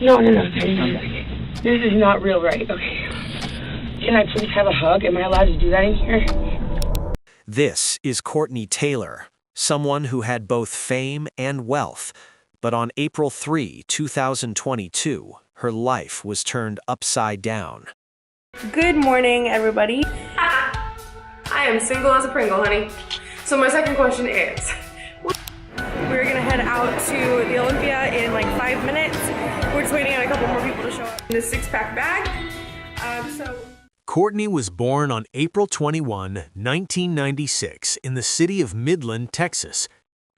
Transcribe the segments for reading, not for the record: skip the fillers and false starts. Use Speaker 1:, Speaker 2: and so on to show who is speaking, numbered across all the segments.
Speaker 1: No, no, no, Teddy, one second. This is not real right, okay. Can I please have a hug? Am I allowed to do that in here?
Speaker 2: This is Courtney Taylor, someone who had both fame and wealth. But on April 3, 2022, her life was turned upside down.
Speaker 3: Good morning, everybody. I am single as a Pringle, honey. So my second question is, we're gonna head out to the Olympia in like 5 minutes. We're just waiting on a couple more people to show up in this 6-pack bag.
Speaker 2: Courtney was born on April 21, 1996, in the city of Midland, Texas.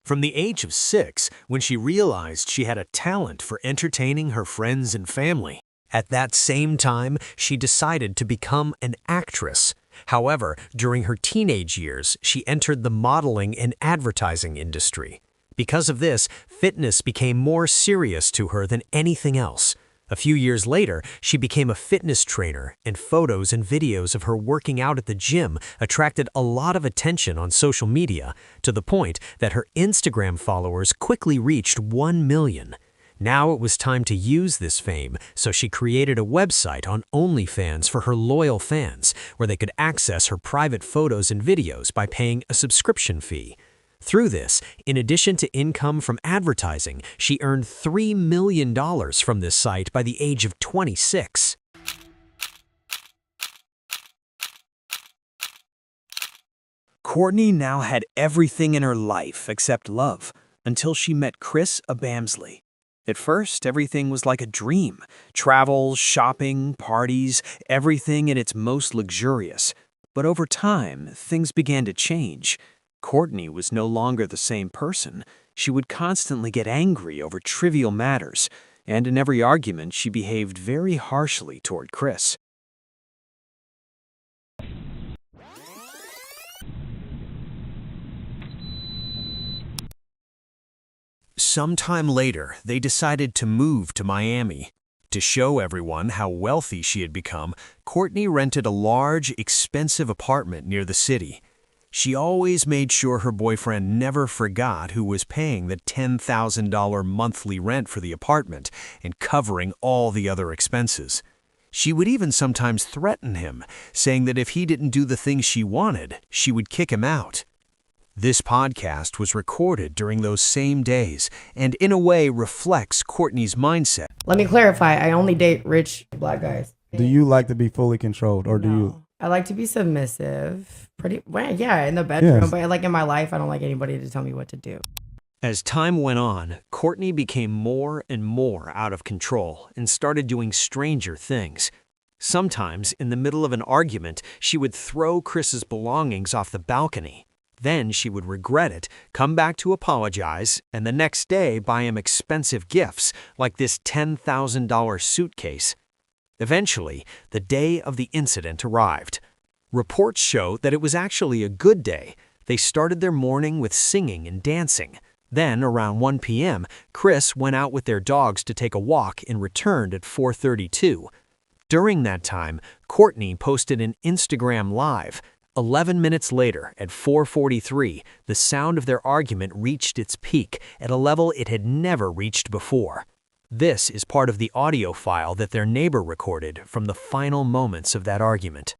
Speaker 2: From the age of 6, when she realized she had a talent for entertaining her friends and family. At that same time, she decided to become an actress. However, during her teenage years, she entered the modeling and advertising industry. Because of this, fitness became more serious to her than anything else. A few years later, she became a fitness trainer, and photos and videos of her working out at the gym attracted a lot of attention on social media, to the point that her Instagram followers quickly reached 1 million. Now it was time to use this fame, so she created a website on OnlyFans for her loyal fans, where they could access her private photos and videos by paying a subscription fee. Through this, in addition to income from advertising, she earned $3 million from this site by the age of 26.
Speaker 4: Courtney now had everything in her life except love, until she met Chris Abamsley. At first, everything was like a dream. Travel, shopping, parties, everything at its most luxurious. But over time, things began to change. Courtney was no longer the same person. She would constantly get angry over trivial matters, and in every argument she behaved very harshly toward Chris.
Speaker 2: Sometime later, they decided to move to Miami. To show everyone how wealthy she had become, Courtney rented a large, expensive apartment near the city. She always made sure her boyfriend never forgot who was paying the $10,000 monthly rent for the apartment and covering all the other expenses. She would even sometimes threaten him, saying that if he didn't do the things she wanted, she would kick him out. This podcast was recorded during those same days and in a way reflects Courtney's mindset.
Speaker 5: Let me clarify, I only date rich black guys.
Speaker 6: Do you like to be fully controlled, or do
Speaker 5: No.
Speaker 6: you?
Speaker 5: I like to be submissive. Yeah, in the bedroom,
Speaker 6: Yes.
Speaker 5: but like in my life, I don't like anybody to tell me what to do.
Speaker 2: As time went on, Courtney became more and more out of control and started doing stranger things. Sometimes, in the middle of an argument, she would throw Chris's belongings off the balcony. Then she would regret it, come back to apologize, and the next day buy him expensive gifts like this $10,000 suitcase. Eventually, the day of the incident arrived. Reports show that it was actually a good day. They started their morning with singing and dancing. Then, around 1 p.m., Chris went out with their dogs to take a walk and returned at 4:32. During that time, Courtney posted an Instagram Live. 11 minutes later, at 4:43, the sound of their argument reached its peak at a level it had never reached before. This is part of the audio file that their neighbor recorded from the final moments of that argument.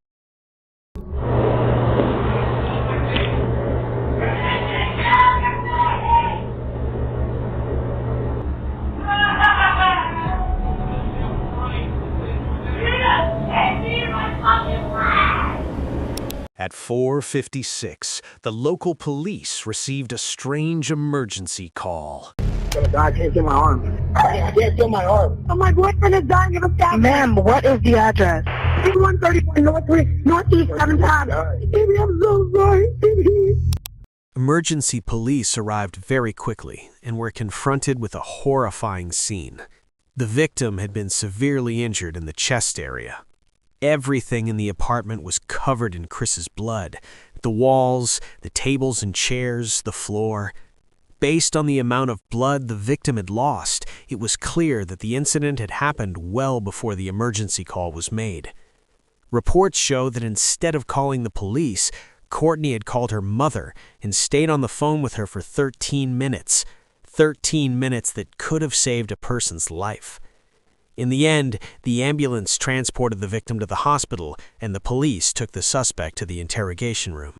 Speaker 2: At 4:56, the local police received a strange emergency call.
Speaker 1: I can't get my arm. I can't feel my arm. Oh, my boyfriend is dying of a stab. Ma'am, what is the address? 134 Northeast 7 times. Baby, I'm so sorry.
Speaker 2: Emergency police arrived very quickly and were confronted with a horrifying scene. The victim had been severely injured in the chest area. Everything in the apartment was covered in Chris's blood. The walls, the tables and chairs, the floor. Based on the amount of blood the victim had lost, it was clear that the incident had happened well before the emergency call was made. Reports show that instead of calling the police, Courtney had called her mother and stayed on the phone with her for 13 minutes. 13 minutes that could have saved a person's life. In the end, the ambulance transported the victim to the hospital, and the police took the suspect to the interrogation room.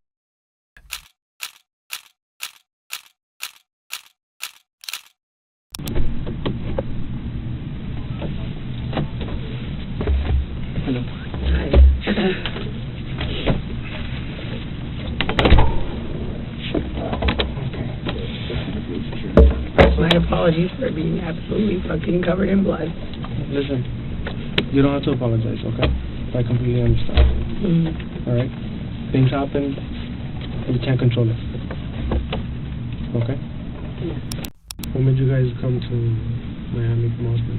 Speaker 1: My apologies for being absolutely fucking covered in blood.
Speaker 7: Listen, you don't have to apologize, okay? I completely understand. Alright? Things happen, you can't control it. Okay? When did you guys come to Miami from Austin?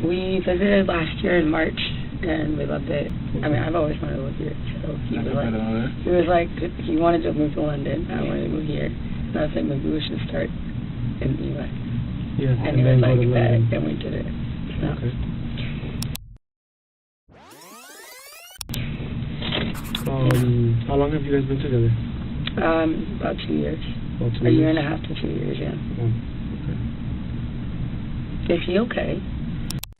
Speaker 1: We visited last year in March, and we loved it. I mean, I've always wanted to live here, so he was like, he wanted to move to London, I wanted to move here. And I was like, maybe we should start in the U.S.
Speaker 7: Yeah,
Speaker 1: and he was
Speaker 7: then
Speaker 1: like,
Speaker 7: go to London.
Speaker 1: and we did it. So.
Speaker 7: Okay. How long have you guys been together?
Speaker 1: About 2 years.
Speaker 7: About 2
Speaker 1: A
Speaker 7: years?
Speaker 1: year and a half to 2 years, yeah.
Speaker 7: Okay.
Speaker 1: Is he okay?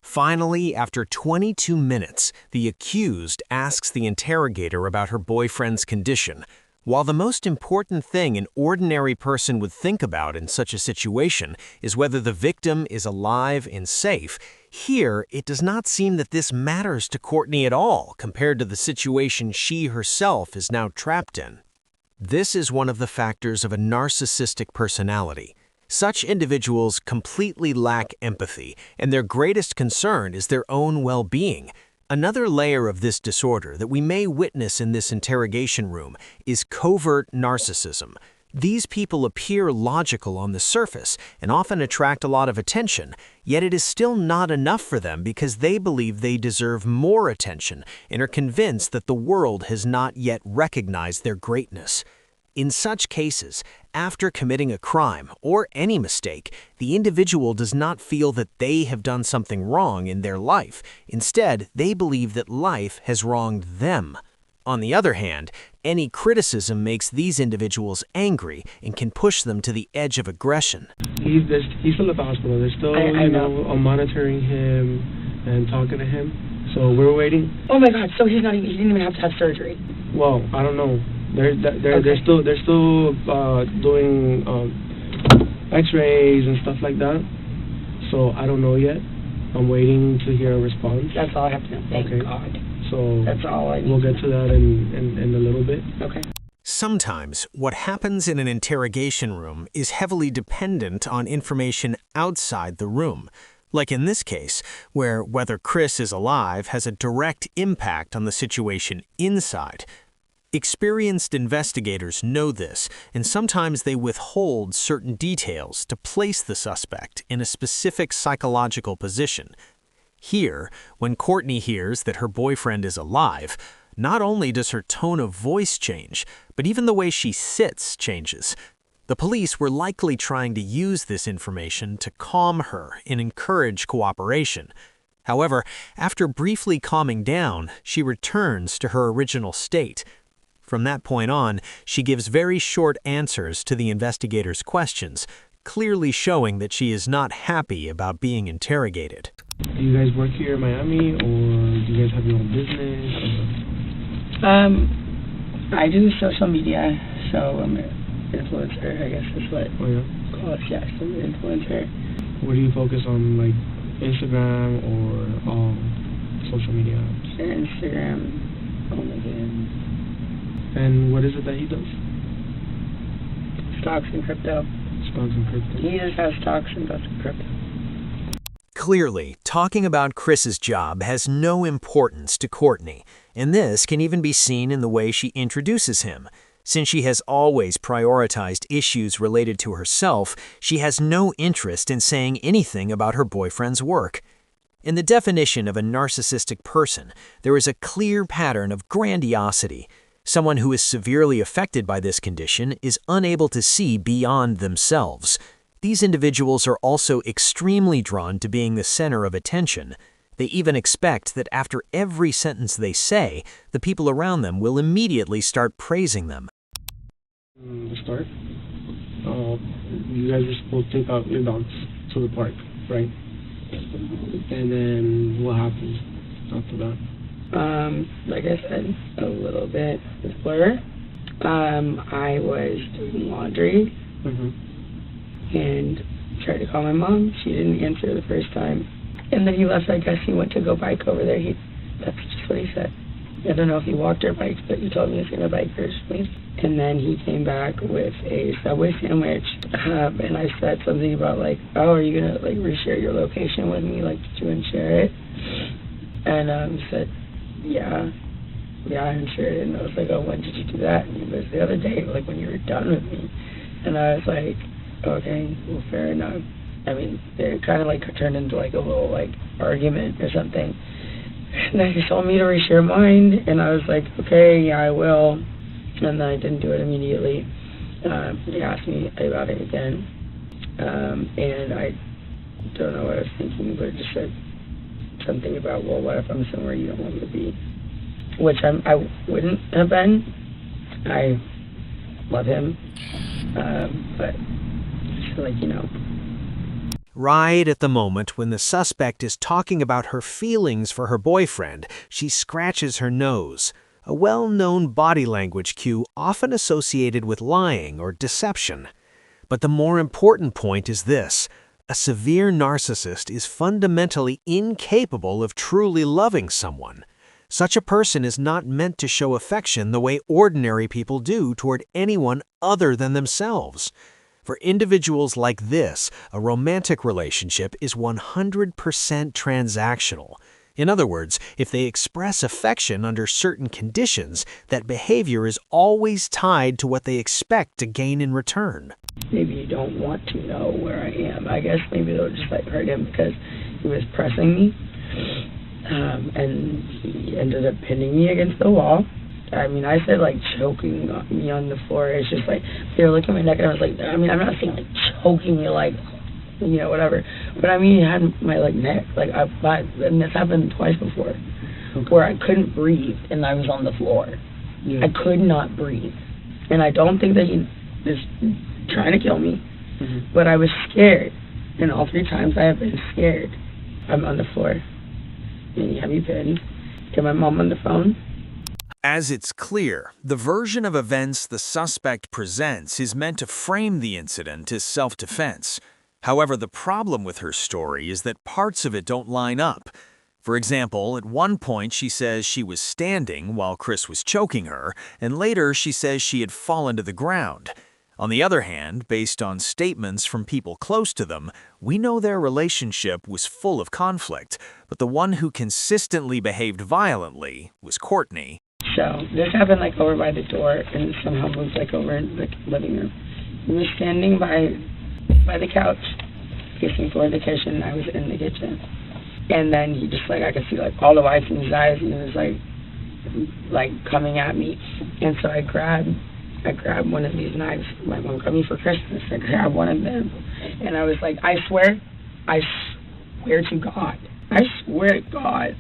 Speaker 2: Finally, after 22 minutes, the accused asks the interrogator about her boyfriend's condition. While the most important thing an ordinary person would think about in such a situation is whether the victim is alive and safe, here it does not seem that this matters to Courtney at all compared to the situation she herself is now trapped in. This is one of the factors of a narcissistic personality. Such individuals completely lack empathy, and their greatest concern is their own well-being. Another layer of this disorder that we may witness in this interrogation room is covert narcissism. These people appear logical on the surface and often attract a lot of attention, yet it is still not enough for them because they believe they deserve more attention and are convinced that the world has not yet recognized their greatness. In such cases, after committing a crime or any mistake, the individual does not feel that they have done something wrong in their life. Instead, they believe that life has wronged them. On the other hand, any criticism makes these individuals angry and can push them to the edge of aggression.
Speaker 7: He's still at the hospital. They're still,
Speaker 1: I know.
Speaker 7: monitoring him and talking to him. So we're waiting.
Speaker 1: Oh my God! So he didn't even have to have surgery.
Speaker 7: Well, I don't know. They're still doing X-rays and stuff like that. So I don't know yet. I'm waiting to hear a response.
Speaker 1: That's all I have to know. Thank God.
Speaker 7: So
Speaker 1: that's all I need.
Speaker 7: We'll get to that in a little bit.
Speaker 1: Okay.
Speaker 2: Sometimes, what happens in an interrogation room is heavily dependent on information outside the room. Like in this case, where whether Chris is alive has a direct impact on the situation inside. Experienced investigators know this, and sometimes they withhold certain details to place the suspect in a specific psychological position. Here, when Courtney hears that her boyfriend is alive, not only does her tone of voice change, but even the way she sits changes. The police were likely trying to use this information to calm her and encourage cooperation. However, after briefly calming down, she returns to her original state. From that point on, she gives very short answers to the investigators' questions, clearly showing that she is not happy about being interrogated.
Speaker 7: Do you guys work here in Miami, or do you guys have your own business?
Speaker 1: I do social media, so I'm an influencer, I guess is what.
Speaker 7: Oh yeah?
Speaker 1: Call it, yes, I'm an influencer.
Speaker 7: What do you focus on, like Instagram or social media apps?
Speaker 1: Instagram, OnlyFans.
Speaker 7: And what is it that he does?
Speaker 1: Stocks and crypto.
Speaker 7: Stocks and crypto.
Speaker 1: He just has stocks and invests in crypto.
Speaker 2: Clearly, talking about Chris's job has no importance to Courtney, and this can even be seen in the way she introduces him. Since she has always prioritized issues related to herself, she has no interest in saying anything about her boyfriend's work. In the definition of a narcissistic person, there is a clear pattern of grandiosity. Someone who is severely affected by this condition is unable to see beyond themselves. These individuals are also extremely drawn to being the center of attention. They even expect that after every sentence they say, the people around them will immediately start praising them.
Speaker 7: To start, you guys are supposed to take out your dogs to the park, right? And then what happened after that?
Speaker 1: Like I said, a little bit before, I was doing laundry and tried to call my mom. She didn't answer the first time. And then he left. I guess he went to go bike over there. That's just what he said. I don't know if he walked or biked, but he told me he was going to bike originally. And then he came back with a Subway sandwich. And I said something about like, oh, are you going to like reshare your location with me? Like, did you unshare it? And he said, yeah, I unshared it. And I was like, oh, when did you do that? And he goes, the other day, like when you were done with me. And I was like, okay, well, fair enough. I mean, it kind of like turned into like a little like argument or something. And then he told me to reshare mine, and I was like, okay, yeah, I will. And then I didn't do it immediately. He asked me about it again, and I don't know what I was thinking, but it just said something about, well, what if I'm somewhere you don't want me to be? Which I wouldn't have been. I love him, but just like, you know.
Speaker 2: Right at the moment when the suspect is talking about her feelings for her boyfriend, she scratches her nose, a well-known body language cue often associated with lying or deception. But the more important point is this: a severe narcissist is fundamentally incapable of truly loving someone. Such a person is not meant to show affection the way ordinary people do toward anyone other than themselves. For individuals like this, a romantic relationship is 100% transactional. In other words, if they express affection under certain conditions, that behavior is always tied to what they expect to gain in return.
Speaker 1: Maybe you don't want to know where I am. I guess maybe they'll just like hurt him because he was pressing me. And he ended up pinning me against the wall. I mean, I said like choking me on the floor. It's just like, they were looking at my neck and I was like, I mean, I'm not saying like choking me like, you know, whatever. But I mean, he had my like neck, like and this happened twice before, where I couldn't breathe and I was on the floor. I could not breathe. And I don't think that he is trying to kill me, but I was scared. And all 3 times I have been scared. I'm on the floor. And you have me pinned. Get my mom on the phone.
Speaker 4: As it's clear, the version of events the suspect presents is meant to frame the incident as self-defense. However, the problem with her story is that parts of it don't line up. For example, at one point she says she was standing while Chris was choking her, and later she says she had fallen to the ground. On the other hand, based on statements from people close to them, we know their relationship was full of conflict, but the one who consistently behaved violently was Courtney.
Speaker 1: So this happened like over by the door and somehow moved like over in the living room. He was standing by the couch, facing toward the kitchen. I was in the kitchen. And then he just like, I could see like all the whites in his eyes, and he was like coming at me. And so I grabbed one of these knives. My mom got me for Christmas. I grabbed one of them. And I was like, I swear to God. I swear to God.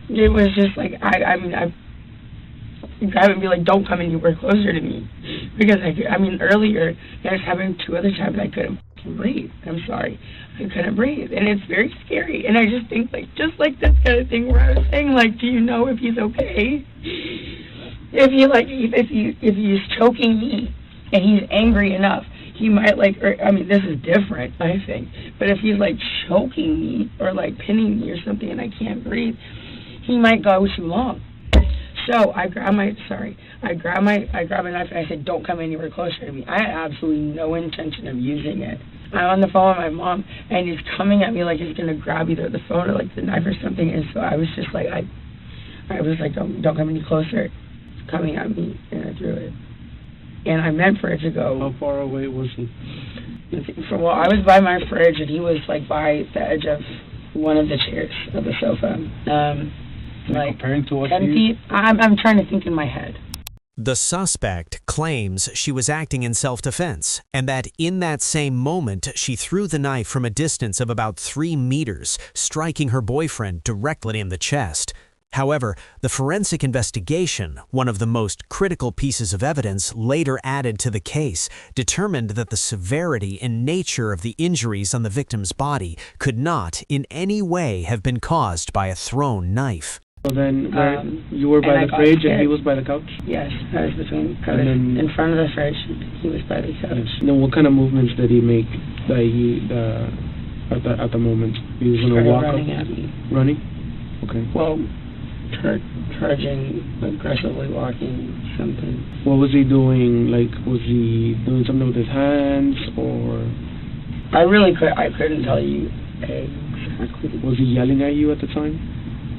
Speaker 1: It was just like, I mean, grab and be like, don't come anywhere closer to me. Because, earlier, that was happening 2 other times I couldn't breathe. I'm sorry. I couldn't breathe. And it's very scary. And I just think, like, just like this kind of thing where I was saying, like, do you know if he's okay? If he's choking me and he's angry enough, he might, like, this is different, I think. But if he's, like, choking me or, like, pinning me or something and I can't breathe, he might go too long. So I grab a knife and I said, don't come anywhere closer to me. I had absolutely no intention of using it. I'm on the phone with my mom and he's coming at me like he's going to grab either the phone or like the knife or something. And so I was just like, I was like, don't come any closer. It's coming at me, and I threw it. And I meant for it to go.
Speaker 7: How far away was he?
Speaker 1: Well, I was by my fridge and he was like by the edge of one of the chairs of the sofa. Like 10 feet. I'm trying to think in my head.
Speaker 2: The suspect claims she was acting in self-defense and that in that same moment she threw the knife from a distance of about 3 meters, striking her boyfriend directly in the chest. However, the forensic investigation, one of the most critical pieces of evidence later added to the case, determined that the severity and nature of the injuries on the victim's body could not in any way have been caused by a thrown knife.
Speaker 7: So then, you were by the fridge and he was by the couch?
Speaker 1: Yes, I was in front of the fridge. He was by the couch.
Speaker 7: And then what kind of movements did he make at the moment? He was going to walk
Speaker 1: running
Speaker 7: up?
Speaker 1: At me.
Speaker 7: Running? Okay.
Speaker 1: Well, charging, aggressively walking, something.
Speaker 7: What was he doing? Like, was he doing something with his hands, or?
Speaker 1: I couldn't tell you exactly.
Speaker 7: Was he yelling at you at the time?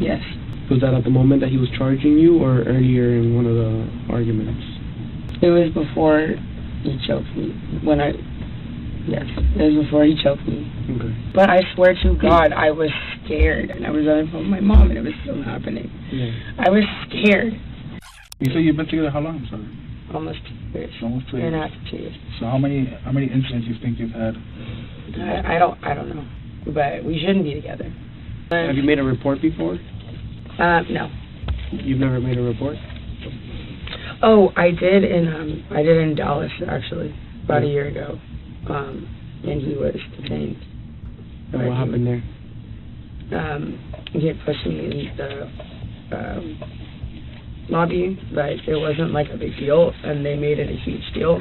Speaker 1: Yes.
Speaker 7: Was that at the moment that he was charging you, or earlier in one of the arguments?
Speaker 1: It was before he choked me. Yes, it was before he choked me.
Speaker 7: Okay.
Speaker 1: But I swear to God, I was scared, and I was on the phone with my mom, and it was still happening.
Speaker 7: Yeah.
Speaker 1: I was scared.
Speaker 8: You say you've been together how long, sorry?
Speaker 1: Almost 2 years.
Speaker 8: Almost 2 years.
Speaker 1: And a half to 2 years.
Speaker 8: So how many incidents you think you've had?
Speaker 1: I don't know, but we shouldn't be together.
Speaker 7: Have you made a report before?
Speaker 1: No.
Speaker 7: You've never made a report?
Speaker 1: Oh, I did in Dallas actually about a year ago, and he was detained.
Speaker 7: And what happened there?
Speaker 1: He had pushed me in the lobby, but it wasn't like a big deal, and they made it a huge deal.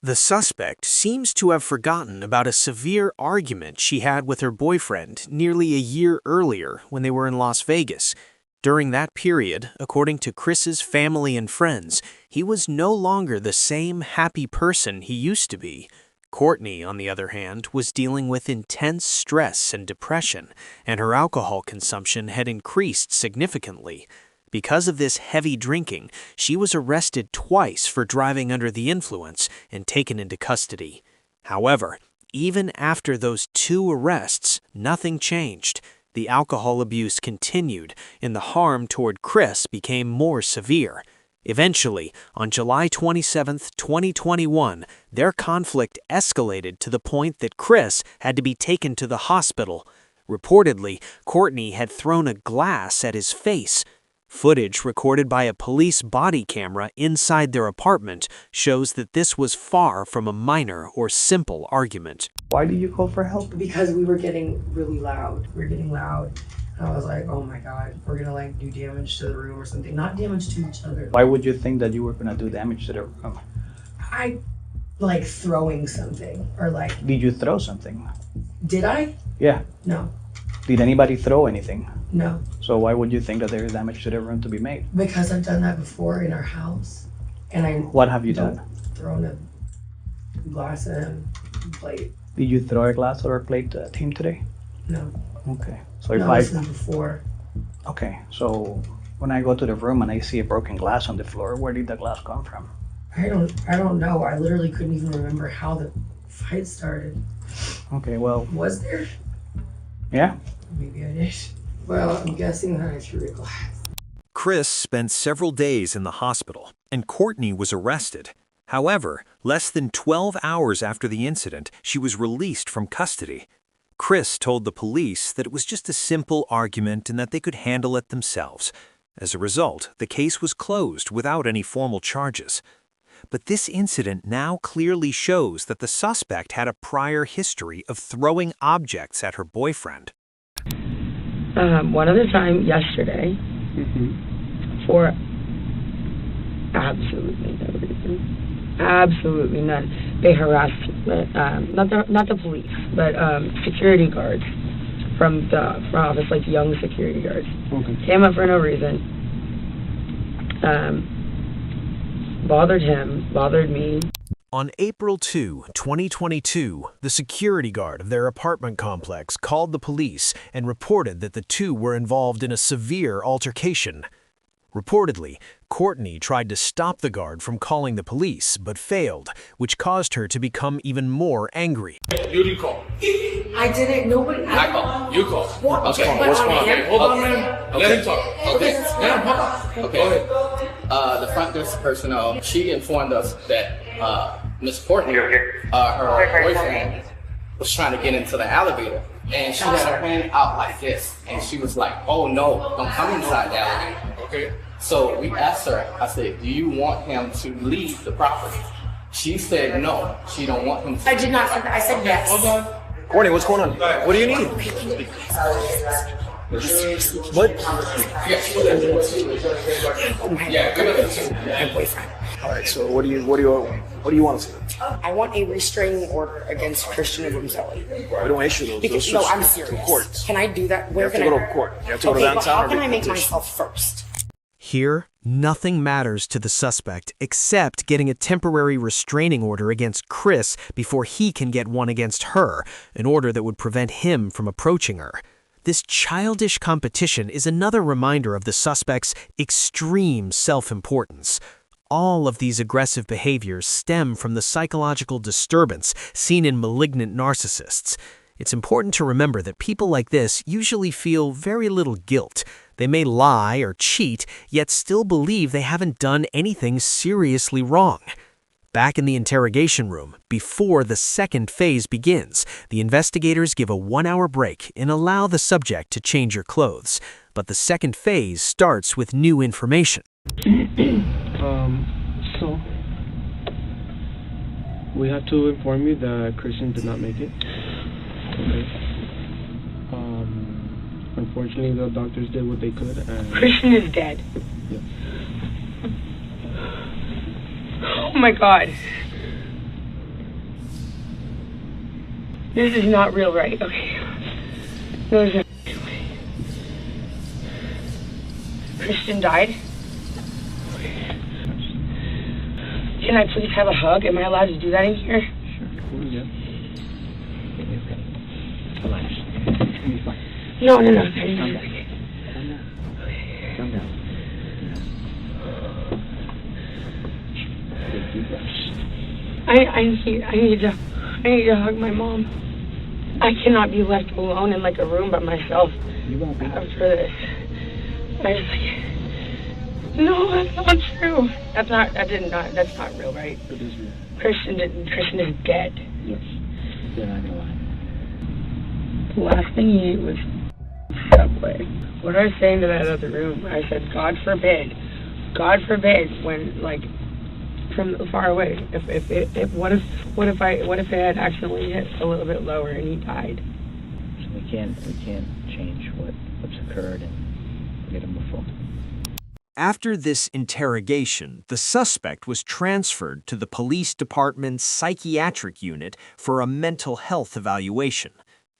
Speaker 2: The suspect seems to have forgotten about a severe argument she had with her boyfriend nearly a year earlier when they were in Las Vegas. During that period, according to Chris's family and friends, he was no longer the same happy person he used to be. Courtney, on the other hand, was dealing with intense stress and depression, and her alcohol consumption had increased significantly. Because of this heavy drinking, she was arrested twice for driving under the influence and taken into custody. However, even after those 2 arrests, nothing changed. The alcohol abuse continued, and the harm toward Chris became more severe. Eventually, on July 27, 2021, their conflict escalated to the point that Chris had to be taken to the hospital. Reportedly, Courtney had thrown a glass at his face. Footage recorded by a police body camera inside their apartment shows that this was far from a minor or simple argument.
Speaker 9: Why did you call for help?
Speaker 5: Because we were getting really loud. And I was like, oh my God, we're gonna like do damage to the room or something. Not damage to each other.
Speaker 9: Why would you think that you were gonna do damage to the room?
Speaker 5: I like throwing something or like.
Speaker 9: Did you throw something?
Speaker 5: Did I?
Speaker 9: Yeah.
Speaker 5: No.
Speaker 9: Did anybody throw anything?
Speaker 5: No.
Speaker 9: So why would you think that there is damage to the room to be made?
Speaker 5: Because I've done that before in our house. And
Speaker 9: What have you done?
Speaker 5: Thrown a glass and a plate.
Speaker 9: Did you throw a glass or a plate at him today?
Speaker 5: No.
Speaker 9: Okay. So
Speaker 5: This was before.
Speaker 9: Okay, so when I go to the room and I see a broken glass on the floor, where did the glass come from?
Speaker 5: I don't know. I literally couldn't even remember how the fight started.
Speaker 9: Okay, well.
Speaker 5: Was there?
Speaker 9: Yeah.
Speaker 5: Maybe I did. Well, I'm guessing that I threw a glass.
Speaker 2: Chris spent several days in the hospital, and Courtney was arrested. However, less than 12 hours after the incident, she was released from custody. Chris told the police that it was just a simple argument and that they could handle it themselves. As a result, the case was closed without any formal charges. But this incident now clearly shows that the suspect had a prior history of throwing objects at her boyfriend.
Speaker 1: One other time yesterday, for absolutely no reason, absolutely none. They harassed, not the police, but security guards from the office, like young security guards.
Speaker 7: Okay.
Speaker 1: Came up for no reason. Bothered him, bothered me.
Speaker 2: On April 2, 2022, the security guard of their apartment complex called the police and reported that the two were involved in a severe altercation. Reportedly, Courtney tried to stop the guard from calling the police, but failed, which caused her to become even more angry.
Speaker 10: You call.
Speaker 5: I didn't. Nobody.
Speaker 10: I call. You call.
Speaker 5: What?
Speaker 10: Okay.
Speaker 5: What's wrong?
Speaker 10: Okay. Hold on, man. Okay. Let him talk. Okay. Let him talk. Okay. Go ahead. The front desk personnel, she informed us that Miss Courtney, her boyfriend, was trying to get into the elevator. and she had her hand out like this, and she was like, "Oh no, don't come inside the alligator." Okay. So we asked her, I said, "Do you want him to leave the property?" She said no, she don't want him to.
Speaker 5: I did not say that. I said yes.
Speaker 10: Hold on.
Speaker 11: Courtney, what's going on? What do you need? What?
Speaker 10: Yeah,
Speaker 5: My boyfriend.
Speaker 11: All right. So what do you want us to do?
Speaker 5: I want a restraining order against Christian Gonzalez.
Speaker 11: We don't issue those.
Speaker 5: Because,
Speaker 11: those
Speaker 5: no, I'm
Speaker 11: to
Speaker 5: serious.
Speaker 11: court.
Speaker 5: Can I do that? Where
Speaker 11: You have
Speaker 5: can
Speaker 11: to
Speaker 5: I
Speaker 11: go to court. You have to go to
Speaker 5: Okay, but
Speaker 11: downtown.
Speaker 5: how
Speaker 11: or
Speaker 5: can
Speaker 11: be
Speaker 5: I make
Speaker 11: petitioned.
Speaker 5: myself first?
Speaker 2: Here, nothing matters to the suspect except getting a temporary restraining order against Chris before he can get one against her, an order that would prevent him from approaching her. This childish competition is another reminder of the suspect's extreme self-importance. All of these aggressive behaviors stem from the psychological disturbance seen in malignant narcissists. It's important to remember that people like this usually feel very little guilt. They may lie or cheat, yet still believe they haven't done anything seriously wrong. Back in the interrogation room, before the second phase begins, the investigators give a 1-hour break and allow the subject to change her clothes. But the second phase starts with new information.
Speaker 7: So we have to inform you that Christian did not make it. Okay. Unfortunately, the doctors did what they could, and
Speaker 1: Christian is dead.
Speaker 7: Yes.
Speaker 1: Oh my God. This is not real, right? Okay. No, there's no way. Christian died? Can I please have a hug? Am I allowed to do that in here?
Speaker 7: Sure. Yeah.
Speaker 1: No.
Speaker 7: Calm down. Calm down. Take deep breaths.
Speaker 1: I need to hug my mom. I cannot be left alone in like a room by myself
Speaker 7: You won't be.
Speaker 1: after this. I just like, no, that's not true. That's not real, right?
Speaker 7: It is real.
Speaker 1: Christian is dead.
Speaker 7: Yes. They're not gonna lie.
Speaker 1: The last thing he ate was Subway. What I was saying to that other room, I said, God forbid, when like from far away, what if it had accidentally hit a little bit lower and he died?
Speaker 9: So we can't change what's occurred and get him before.
Speaker 2: After this interrogation, the suspect was transferred to the police department's psychiatric unit for a mental health evaluation.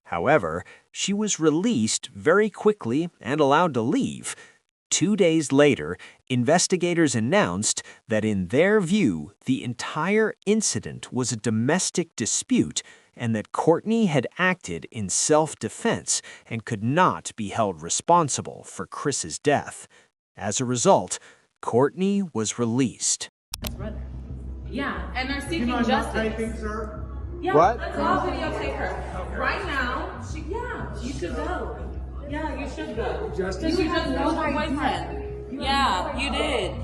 Speaker 2: However, she was released very quickly and allowed to leave. 2 days later, investigators announced that in their view, the entire incident was a domestic dispute and that Courtney had acted in self-defense and could not be held responsible for Chris's death. As a result, Courtney was released.
Speaker 3: Yeah, and they're seeking justice.
Speaker 11: sir.
Speaker 3: Yeah,
Speaker 11: What?
Speaker 3: let's all videotape her. Right now, you should go. Yeah, you should go. Justice? You just know her boyfriend. Yeah, you did.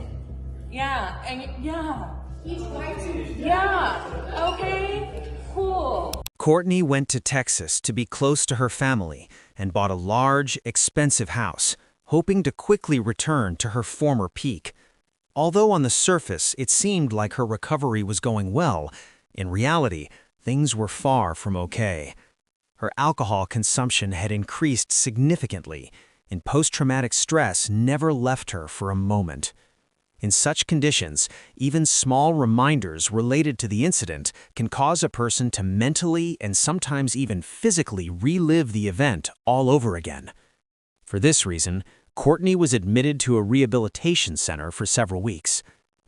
Speaker 3: Yeah, and yeah. Yeah, okay, cool.
Speaker 2: Courtney went to Texas to be close to her family and bought a large, expensive house, hoping to quickly return to her former peak. Although on the surface it seemed like her recovery was going well, in reality, things were far from okay. Her alcohol consumption had increased significantly, and post-traumatic stress never left her for a moment. In such conditions, even small reminders related to the incident can cause a person to mentally and sometimes even physically relive the event all over again. For this reason, Courtney was admitted to a rehabilitation center for several weeks.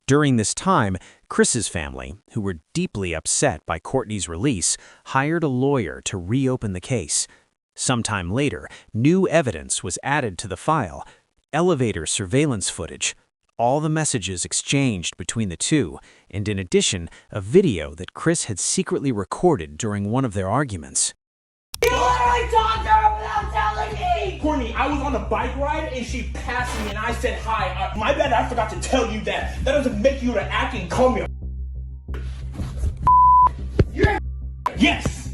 Speaker 2: During this time, Chris's family, who were deeply upset by Courtney's release, hired a lawyer to reopen the case. Sometime later, new evidence was added to the file: elevator surveillance footage, all the messages exchanged between the two, and in addition, a video that Chris had secretly recorded during one of their arguments.
Speaker 12: You literally talked to her without telling me!
Speaker 13: Courtney, I was on a bike ride and she passed me and I said hi. My bad, I forgot to tell you that. That doesn't make you to act and call me a You're Yes,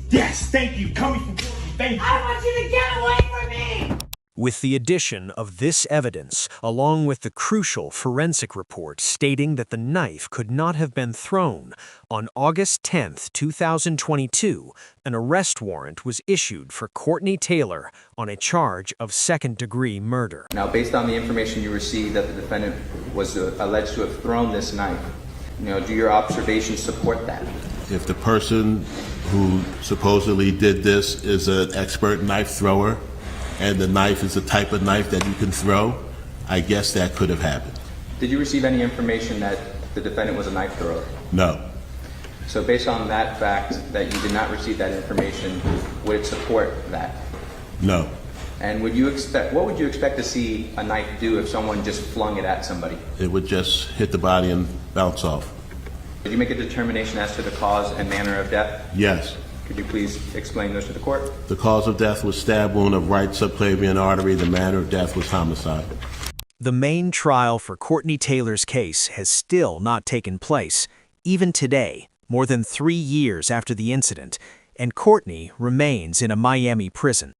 Speaker 13: thank you. Coming from Courtney. Thank you.
Speaker 12: I want you to get away from me!
Speaker 2: With the addition of this evidence, along with the crucial forensic report stating that the knife could not have been thrown, on August 10, 2022, an arrest warrant was issued for Courtney Taylor on a charge of second-degree murder.
Speaker 14: Now, based on the information you received that the defendant was alleged to have thrown this knife, do your observations support that?
Speaker 15: If the person who supposedly did this is an expert knife thrower, and the knife is the type of knife that you can throw, I guess that could have happened.
Speaker 14: Did you receive any information that the defendant was a knife thrower?
Speaker 15: No.
Speaker 14: So based on that fact that you did not receive that information, would it support that?
Speaker 15: No.
Speaker 14: And what would you expect to see a knife do if someone just flung it at somebody?
Speaker 15: It would just hit the body and bounce off.
Speaker 14: Did you make a determination as to the cause and manner of death?
Speaker 15: Yes.
Speaker 14: Could you please explain those to the court?
Speaker 15: The cause of death was stab wound of right subclavian artery. The manner of death was homicide.
Speaker 2: The main trial for Courtney Taylor's case has still not taken place, even today, more than 3 years after the incident, and Courtney remains in a Miami prison.